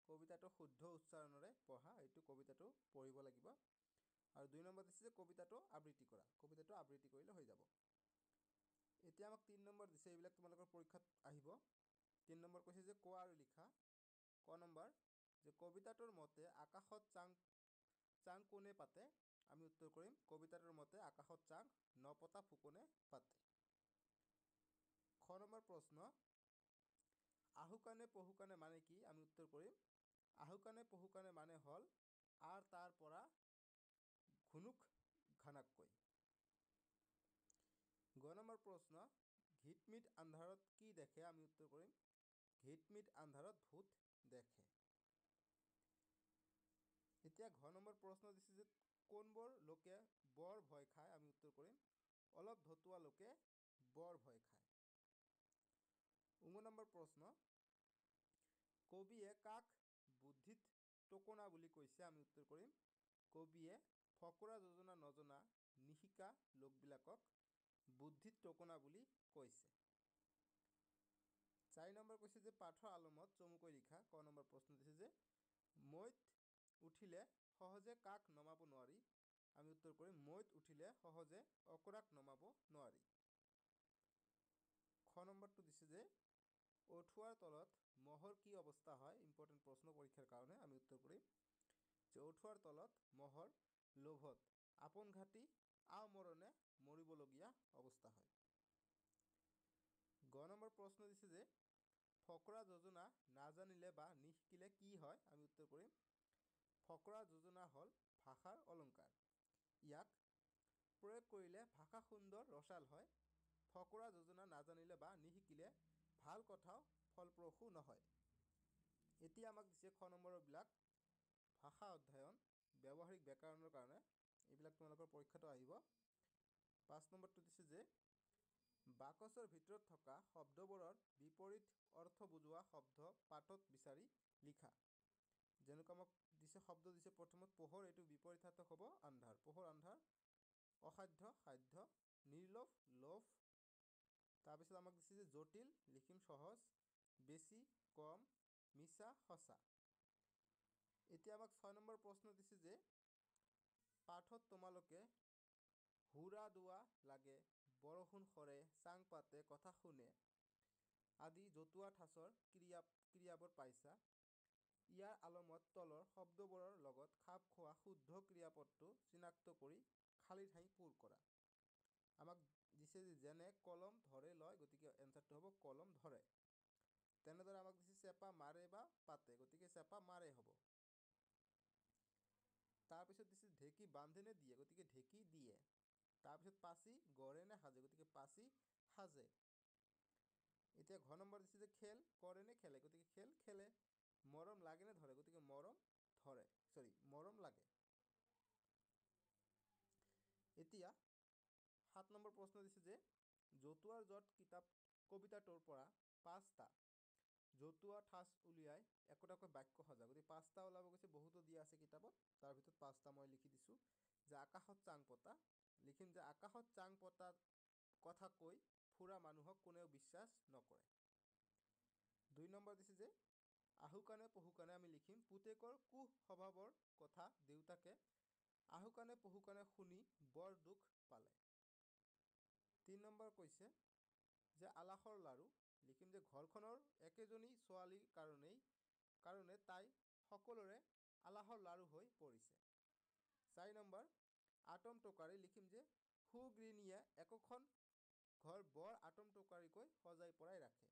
কবিতাটো শুদ্ধ উচ্চাৰণেৰে পঢ়া, এইটো কবিতাটো পঢ়িব লাগিব। আৰু 2 নম্বৰ দিছে যে কবিতাটো আবৃত্তি কৰা, কবিতাটো আবৃত্তি কৰিলে হৈ যাব। এতিয়া আমাক 3 নম্বৰ দিছে, এইবিলাক তোমালোকৰ পৰীক্ষাত আহিব। 3 নম্বৰ কৈছে যে কোৱা আৰু লিখা। ক নম্বৰ যে কবিতাটোৰ মতে আকাশত চাং কোনে পাতে? আমি উত্তৰ কৰিম কবিতাটোৰ মতে আকাশত চাং নপতা ফুকনে পাতে। খ নম্বৰ প্ৰশ্ন আহুকাণে পহুকাণে মানে কি? আমি উত্তৰ কৰিম আহুকাণে পহুকাণে মানে হ'ল আৰ তাৰ পৰা ঘুনুক ঘানাককৈ। গ নম্বৰ প্ৰশ্ন ঘিটমিট আন্ধাৰত কি দেখে? আমি উত্তৰ কৰিম ঘিটমিট আন্ধাৰত ভূত দেখে। এতিয়া ঘ নম্বৰ প্ৰশ্ন দিছে যে কোনবোৰ লোকে বৰ ভয় খায়? আমি উত্তৰ কৰিম অলপ ধতুৱা লোকে বৰ ভয় খায়। 9 নম্বৰ প্ৰশ্ন কবিয়ে কাক বুদ্ধিত টকনা বুলি কৈছে? আমি উত্তৰ কৰিম কবিয়ে ফকৰা যোজনা নজনা নিশিকা লোকবিলাকক বুদ্ধিত টকনা বুলি কৈছে। 4 নম্বৰ কৈছে যে পাঠৰ আলমত চমুকৈ লিখা। ক নম্বৰ প্ৰশ্ন দিছে যে মৈত উঠিলে সহজে কাক নমাব নোৱাৰি? আমি উত্তৰ কৰিম মৈত উঠিলে সহজে অকৰাক নমাব নোৱাৰি। খ নম্বৰটো দিছে যে ওঠোৱাৰ তলত মহৰ কি অৱস্থা হয়? ইম্পৰ্টেণ্ট প্ৰশ্ন পৰীক্ষাৰ কাৰণে। আমি উত্তৰ কৰিম যে ওঠোৱাৰ তলত মহৰ লোভত আপোন ঘাটি আওমৰণে মৰিবলগীয়া অৱস্থা হয়। গ নম্বৰ প্ৰশ্ন দিছে যে ফকৰা যোজনা নাজানিলে বা নিশিকিলে কি হয়? আমি উত্তৰ কৰিম ফকৰা যোজনা হ'ল ভাষাৰ অলংকাৰ। ইয়াক প্ৰয়োগ কৰিলে ভাষা সুন্দৰ ৰসাল হয়। ফকৰা যোজনা নাজানিলে বা নিশিকিলে ভাল কথাও ফলপ্ৰসূ নহয়। এতিয়া আমাক দিছে খ নম্বৰবিলাক ভাষা অধ্যয়ন ব্যৱহাৰিক ব্যাকৰণৰ কাৰণে, এইবিলাক তোমালোকৰ পৰীক্ষাটো আহিব। 5 নম্বৰটো দিছে যে বাকচৰ ভিতৰত থকা শব্দবোৰৰ বিপৰীত অৰ্থ বুজোৱা শব্দ পাঠত বিচাৰি লিখা। যেনেকুৱা আমাক দিছে শব্দ দিছে প্ৰথমত পোহৰ, এইটো বিপৰীতাৰ্থক হ'ব আন্ধাৰ। পোহৰ আন্ধাৰ, অসাধ্য সাধ্য, নিৰ্লোভ লোভ। তাৰপিছত আমাক দিছে যে জটিল লিখিম সহজ, বেছি কম, মিছা সঁচা। এতিয়া আমাক 6 নম্বৰ প্ৰশ্ন দিছে যে পাঠত তোমালোকে হুৰা দোৱা লাগে, বৰষুণ সৰে, চাং পাতে, কথা শুনে আদি জতুৱা ঠাঁচৰ ক্ৰিয়াবোৰ পাইছা। ইয়াৰ আলমত তলৰ শব্দবোৰৰ লগত খাপ খোৱা শুদ্ধ ক্ৰিয়াপদটো চিনাক্ত কৰি খালী ঠাই পূৰ কৰা। আমাক দিছে যেনে কলম ধৰে লয়, গতিকে এনচাৰটো হ'ব কলম ধৰে। তেনেদৰে আমাক দিছে চেপা মাৰে বা পাতে, গতিকে চেপা মাৰে হ'ব। তাৰপিছত দিছে ঢেঁকী বান্ধে নে দিয়ে, গতিকে ঢেঁকী দিয়ে। তাৰপিছত পাচি গঢ়ে নে সাজে, গতিকে পাচি সাজে। এতিয়া ঘ নম্বৰ দিছে যে খেল কৰে নে খেলে, গতিকে খেল খেলে। মৰম লাগে নে ধৰে, গতিকে মৰম ধৰে, মৰম লাগে। এতিয়া 7 নম্বৰ প্ৰশ্ন দিছে যে জতুৱাৰ জট কবিতাটোৰ পৰা 5টা জতুৱা ঠাঁচ উলিয়াই একোটাকৈ বাক্য সজা, গতিকে 5টা ওলাব গৈছে, বহুতো দিয়া আছে কিতাপত, তাৰ ভিতৰত 5টা মই লিখি দিছোঁ। যে আকাশত চাং পতা, লিখিম যে আকাশত চাং পতাৰ কথা কৈ ফুৰা মানুহক কোনেও বিশ্বাস নকৰে। 2 নম্বৰ দিছে যে আহুকাণে পহুকাণে আমি লিখিম পুতেকৰ কুস্বভাৱৰ কথা দেউতাকে আহুকাণে পহুকাণে শুনি বৰ দুখ পালে। 3 নম্বৰ কৈছে যে আলাসৰ লাৰু, লিখিম যে ঘৰখনৰ একেজনী ছোৱালীৰ কাৰণে তাই সকলোৰে আলাসৰ লাৰু হৈ পৰিছে। 4 নম্বৰ আটম টকাৰী, লিখিম যে সুগৃহিণীয়ে একোখন ঘৰ বৰ আটম টকাৰীকৈ সজাই পৰাই ৰাখে।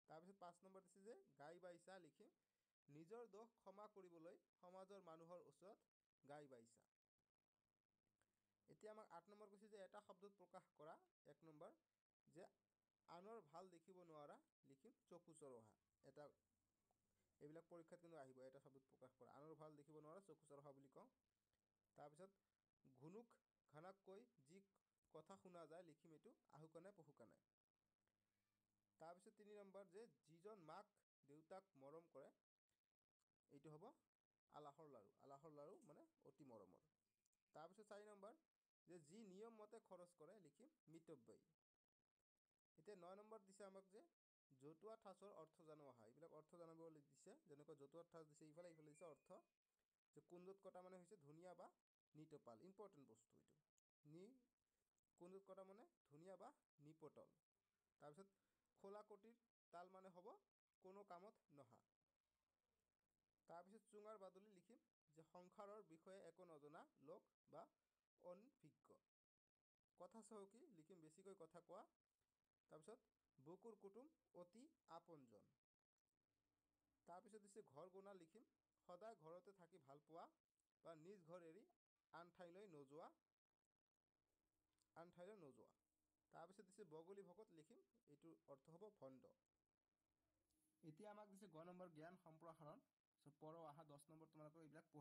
তাৰপিছত 5 নম্বৰ দিছে যে গাই বাইছা, লিখিম নিজৰ দোষ ক্ষমা কৰিবলৈ সমাজৰ মানুহৰ ওচৰত গাই বাইছা। এতিয়া আমাক 8 নম্বৰ কৈছে যে এটা শব্দত প্ৰকাশ কৰা। 1 নম্বৰ যে আনৰ ভাল দেখিব নোৱাৰা, লিখিম চকু চৰহা। এইবিলাক পৰীক্ষাত কিন্তু আহিব, এটা শব্দত প্ৰকাশ কৰা। আনৰ ভাল দেখিব নোৱাৰা চকু চৰহা বুলি কওঁ। তাৰপিছত ঘুনুক ঘানাককৈ যি কথা শুনা যায়, লিখিম এইটো আহুকাণে পহুকাণে। তাৰপিছত 3 নম্বৰ যে যিজন মাক দেউতাক মৰম কৰে, এইটো হ'ব আলাসৰ লাৰু। আলাসৰ লাৰু মানে অতি মৰমৰ। তাৰপিছত 4 নম্বৰ যে যি নিয়ম মতে খৰচ কৰে, লিখিম মিতব্যয়ী। এতিয়া 9 নম্বৰ দিছে আমাক যে জতুৱা ঠাঁচৰ অৰ্থ জানো আহা। এইবিলাক অৰ্থ জানিবলৈ দিছে, যেনেকৈ জতুৱা ঠাঁচ দিছে ইফালে দিছে অৰ্থ যে কুন্দত কটা মানে হৈছে ধুনীয়া বা নিতপাল। ইম্পৰ্টেণ্ট বস্তু এইটো। কুন্দত কটা মানে ধুনীয়া বা নিপটল। তাৰপিছত খোলাকটিৰ তাল মানে হ'ব কোনো কামত নহা। তাৰপিছত চুঙাৰ বাদুলি লিখিম যে সংসাৰৰ বিষয়ে একো নজনা লোক বা অনভিজ্ঞ। কথা চহকী লিখিম বেছিকৈ কথা কোৱা। তাৰপিছত বুকুৰ কুটুম অতি আপোনজন। তাৰপিছত দিছে ঘৰ গুনা লিখিম সদায় ঘৰতে থাকি ভাল পোৱা বা নিজ ঘৰ এৰি আন ঠাইলৈ নোযোৱা। তাৰপিছত দিছে বগলী ভকত লিখিম, এইটোৰ অৰ্থ হ'ব ভণ্ড। এতিয়া আমাক দিছে গ নম্বৰ জ্ঞান সম্প্ৰসাৰণ। চ' পঢ়ো আহা 10 নম্বৰ তোমালোকৰ এইবিলাক